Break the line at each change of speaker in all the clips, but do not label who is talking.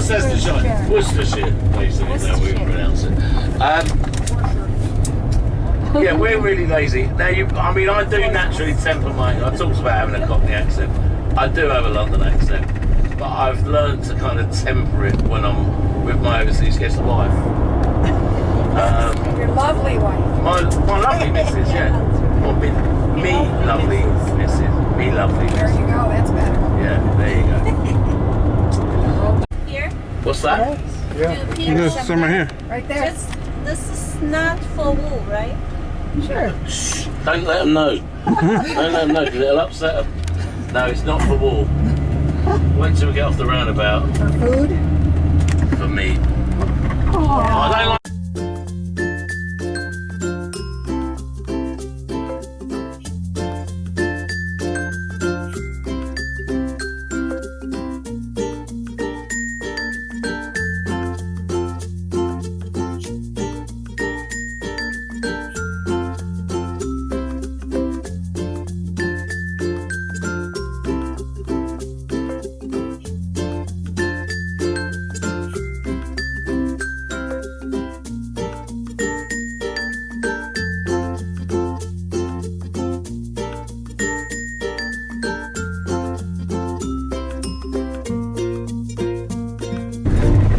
Worcestershire. Worcestershire, basically, is how we pronounce it. Yeah, we're really lazy. Now, I mean, I do naturally temper my... I talked about having a Cockney accent. I do have a London accent, but I've learned to kind of temper it when I'm with my overseas guest wife.
Your lovely wife.
My lovely missus, yeah. Well, me lovely missus. Me lovely missus.
There you go, that's better.
Yeah, there you go.
Here?
What's that?
Yeah. There's some right here.
Right there.
This is not for wool, right?
Sure.
Shh, don't let them know. Don't let them know, because it'll upset them. No, it's not for wool. Wait till we get off the roundabout.
For food?
For meat.
Oh.
I don't like...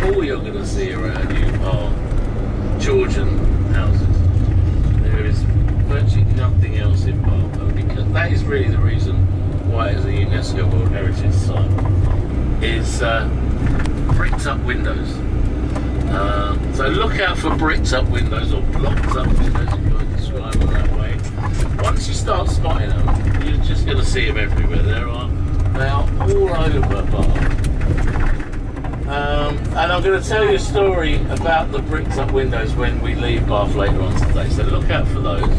All you're going to see around you are Georgian houses. There is virtually nothing else in Bath, because that is really the reason why it's a UNESCO World Heritage Site. Is bricked up windows. So look out for bricked up windows or blocked up windows, if you want to describe them that way. Once you start spotting them, you're just going to see them everywhere. They are all over Bath. And I'm going to tell you a story about the bricked up windows when we leave Bath later on today, so look out for those.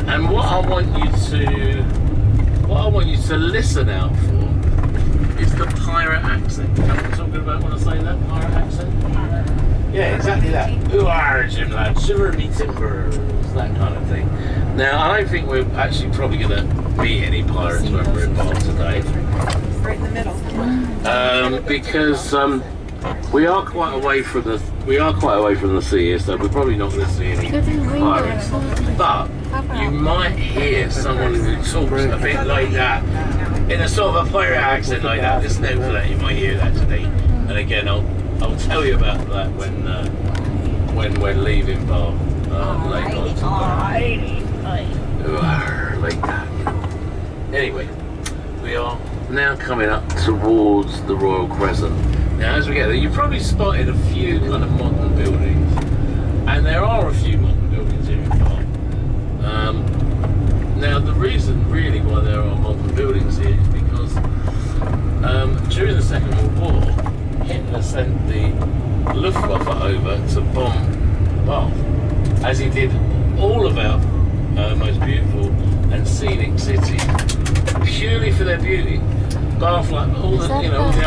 And what I want you to listen out for is the pirate accent. You know what I'm talking about when I say that? Pirate accent? Yeah, exactly that. Who are Jim lad? Shiver me timbers, that kind of thing. Now, I don't think we're actually probably going to meet any pirates when we're in Bath today.
Right in the middle.
Because we are quite away from the sea here, so we're probably not going to see any pirates. But you might hear someone who talks a bit like that, in a sort of a pirate accent like that. Listen out for that. You might hear that today. And again, I'll tell you about that when we're leaving Bath later on today. Like that. Anyway, we are now coming up towards the Royal Crescent. Now, as we get there, you've probably spotted a few kind of modern buildings, and there are a few modern buildings here in Bath. Now, the reason really why there are modern buildings here is because during the Second World War, Hitler sent the Luftwaffe over to bomb Bath, as he did all of our most beautiful and scenic cities, purely for their beauty. Bath, like all the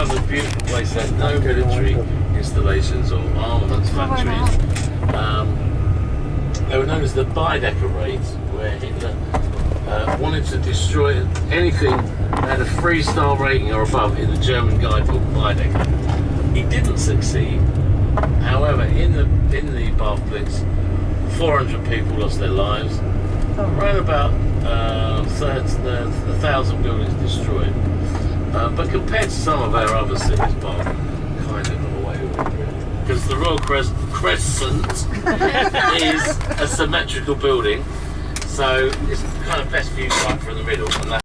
other beautiful places, has no military installations or armaments factories. They were known as the Baedeker raids, where Hitler wanted to destroy anything that had a 3-star rating or above in the German guidebook Baedeker. He didn't succeed. However, in the Bath Blitz, 400 people lost their lives. Around about 1,000 buildings destroyed. But compared to some of our other cities, Bath kind of got away with it, really. Because the Royal Crescent is a symmetrical building, so it's kind of best viewed right from the middle. And that.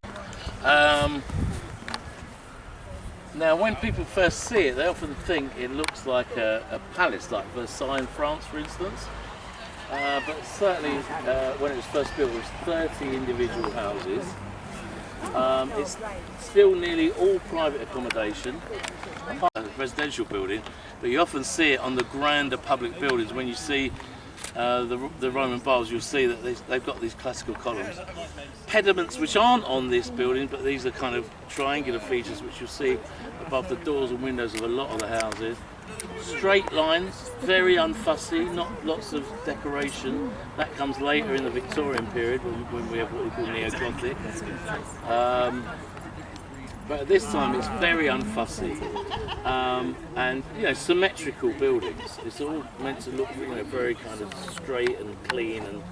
Now, when people first see it, they often think it looks like a palace, like Versailles in France, for instance. But certainly, when it was first built, it was 30 individual houses. It's still nearly all private accommodation, apart from the residential building, but you often see it on the grander public buildings. When you see the Roman baths, you'll see that they've got these classical columns. Pediments which aren't on this building, but these are kind of triangular features which you'll see above the doors and windows of a lot of the houses. Straight lines, very unfussy, not lots of decoration. That comes later in the Victorian period when we have what we call neo-Gothic. but at this time it's very unfussy, and you know, symmetrical buildings. It's all meant to look, you know, very kind of straight and clean, and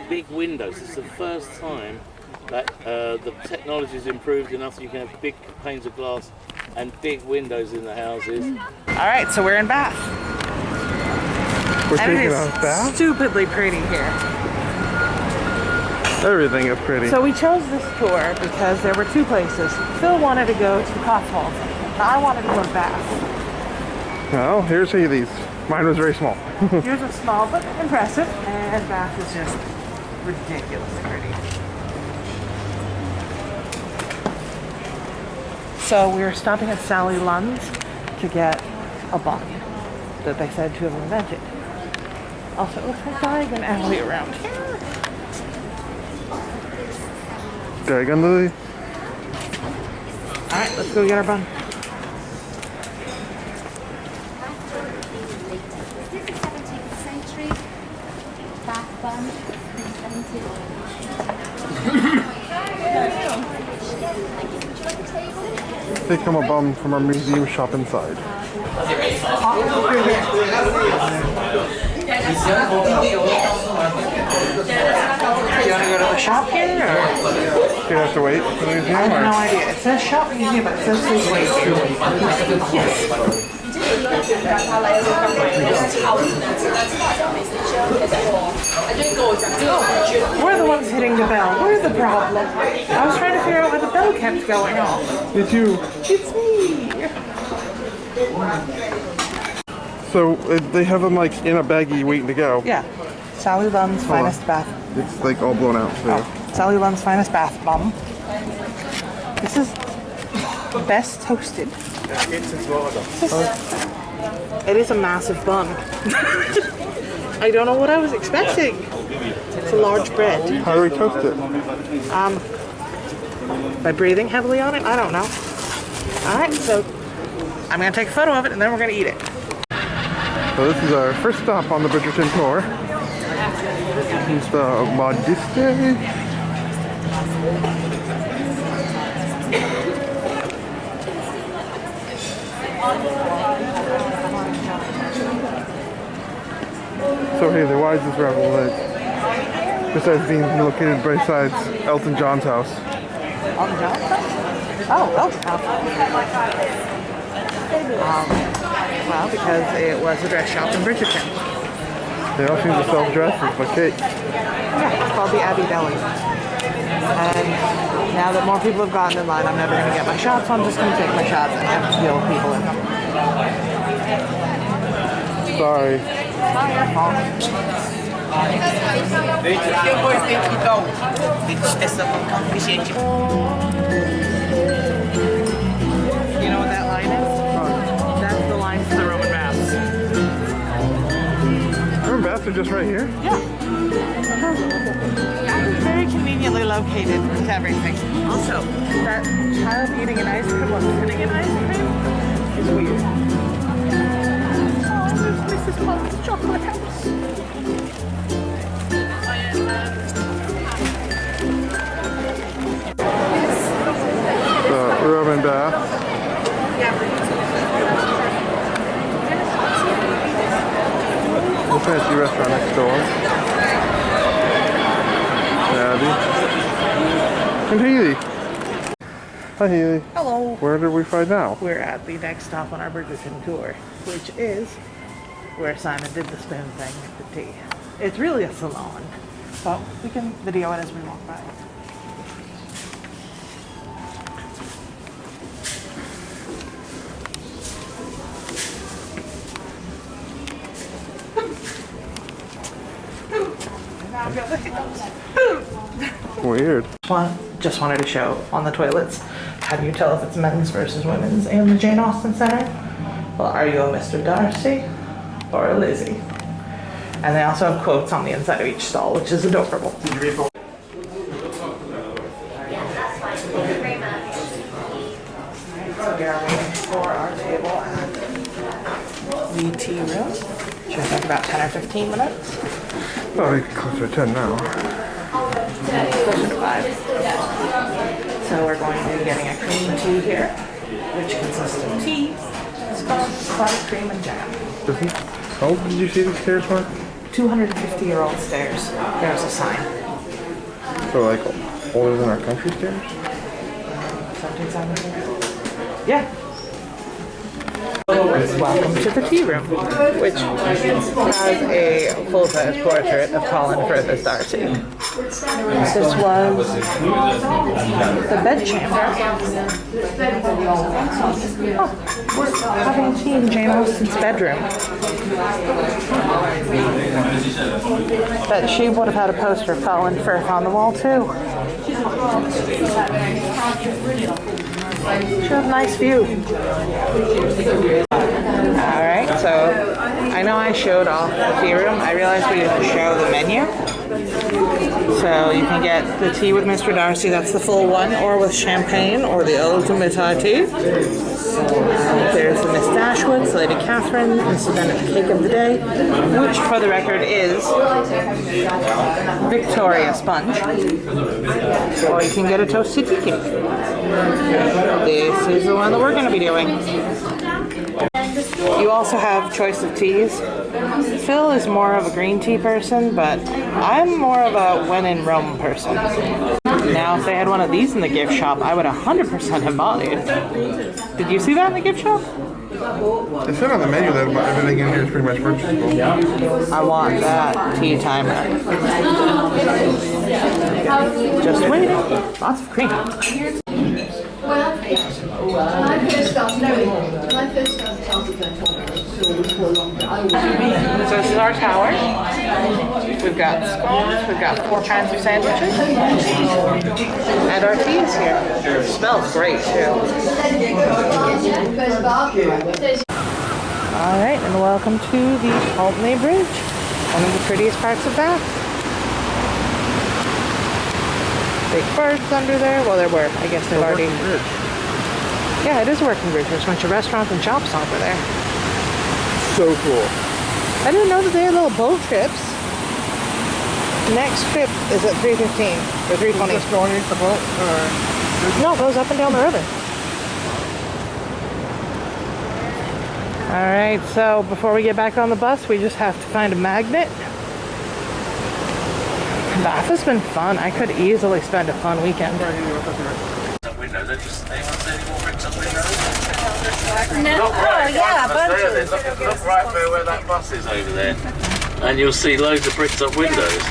big windows. It's the first time that the technology's improved enough that you can have big panes of glass and big windows in the houses.
All right, so we're in Bath.
We're
And it
taking
is
a bath.
stupidly pretty here.
Everything is pretty.
So we chose this tour because there were two places. Phil wanted to go to the Cotswolds, and I wanted to go to Bath.
Well, here's Haley's. Mine was very small.
Yours is small but impressive, and Bath is just ridiculously pretty. So we were stopping at Sally Lunn's to get a bun that they said to have invented. Also, it looks like Diagon Alley around here.
Diagon Lily.
Alright, let's go get our bun.
This is 17th century bath bun. Would you like a table?
They come a bum from our museum shop inside.
You want to go to the shop here? Or?
Do you have to wait for the museum?
I have no
Or?
idea. It says shop museum, but it says please wait. We're the ones hitting the bell. We're the problem. I was trying to figure out why the bell kept going off.
It's you.
It's me.
So they have them like in a baggie waiting to go.
Yeah. Sally Lunn's finest bath.
It's like all blown out. So.
Oh, Sally Lunn's finest bath bomb. This is best toasted. It is a massive bun. I don't know what I was expecting. It's a large bread.
How do we toast it?
By breathing heavily on it? I don't know. Alright, so I'm gonna take a photo of it and then we're gonna eat it.
So this is our first stop on the Bridgerton tour. This is the Modiste. So Haley, why is this gravel lit? Besides being located beside Elton John's house.
Elton John's house? Oh, Elton's house. Well, because it was a dress shop in Bridgerton.
They all seem to sell dresses, but cake.
Yeah, it's called the Abbey Deli. And now that more people have gotten in line, I'm never going to get my shots, so I'm just going to take my shots and have to deal with people in them.
Sorry.
Not your fault. You know what that line is? That's the line to the Roman baths.
Roman baths are just right here?
Yeah. Very conveniently located with everything. Also, that child eating an ice cream while sitting in ice cream is weird. Oh, there's Mrs. Pump's chocolate house.
The Roman bath. The fancy restaurant next door. Abby. And Haley. Hi Haley.
Hello.
Where did we find now?
We're at the next stop on our Bridgerton tour, which is where Simon did the spoon thing with the tea. It's really a salon, but we can video it as we walk by.
Weird.
Just wanted to show on the toilets, how do you tell if it's men's versus women's in the Jane Austen Center? Well, are you a Mr. Darcy or a Lizzie? And they also have quotes on the inside of each stall, which is adorable.
Yeah, that's fine. Thank you very much.
So we are waiting for our table at the tea room. Should take about 10 or 15 minutes.
Oh, we closer to 10 now.
Closer to 5. So we're going to be getting a cream tea here, which consists of tea, scones, butter, cream, and jam.
How old did you say these stairs were?
250-year-old stairs. There's a sign.
So like older than our country stairs?
1770. Yeah. Welcome to the tea room, which has a full-size portrait of Colin Firth as Darcy. This was the bedchamber. Oh, we're having tea in Jane Austen's bedroom. But she would have had a poster of Colin Firth on the wall too. She has a nice view. Alright, so I know I showed off the tea room. I realized we didn't show the menu. So you can get the tea with Mr. Darcy, that's the full one, or with champagne, or the ultimate high tea. There's the Miss Dashwoods, Lady Catherine, incidental cake of the day, which for the record is Victoria sponge. Or you can get a toasted tea cake. This is the one that we're going to be doing. You also have choice of teas. Phil is more of a green tea person, but I'm more of a when in Rome person. Now, if they had one of these in the gift shop, I would 100% have bought it. Did you see that in the gift shop?
It said on the menu that everything in here is pretty much purchasable.
I want that tea timer. Just waiting. Lots of cream.
When I first started
So this is our tower. We've got scones, we've got 4 kinds of sandwiches, and our tea is here. It smells great too. Alright, and welcome to the Albany Bridge, one of the prettiest parts of Bath. Big birds under there. Well, there were. I guess they've already... Yeah, it is a working bridge. There's a bunch of restaurants and shops over there.
So cool.
I didn't know that they had little boat trips. Next trip is at 3:15 or 3:20.
Just going into the boat?
No, it goes up and down the river. Alright, so before we get back on the bus, we just have to find a magnet. Bath has been fun. I could easily spend a fun weekend.
No, oh, yeah, bunches.
Look right where that bus is over there. And you'll see loads of bricked up windows.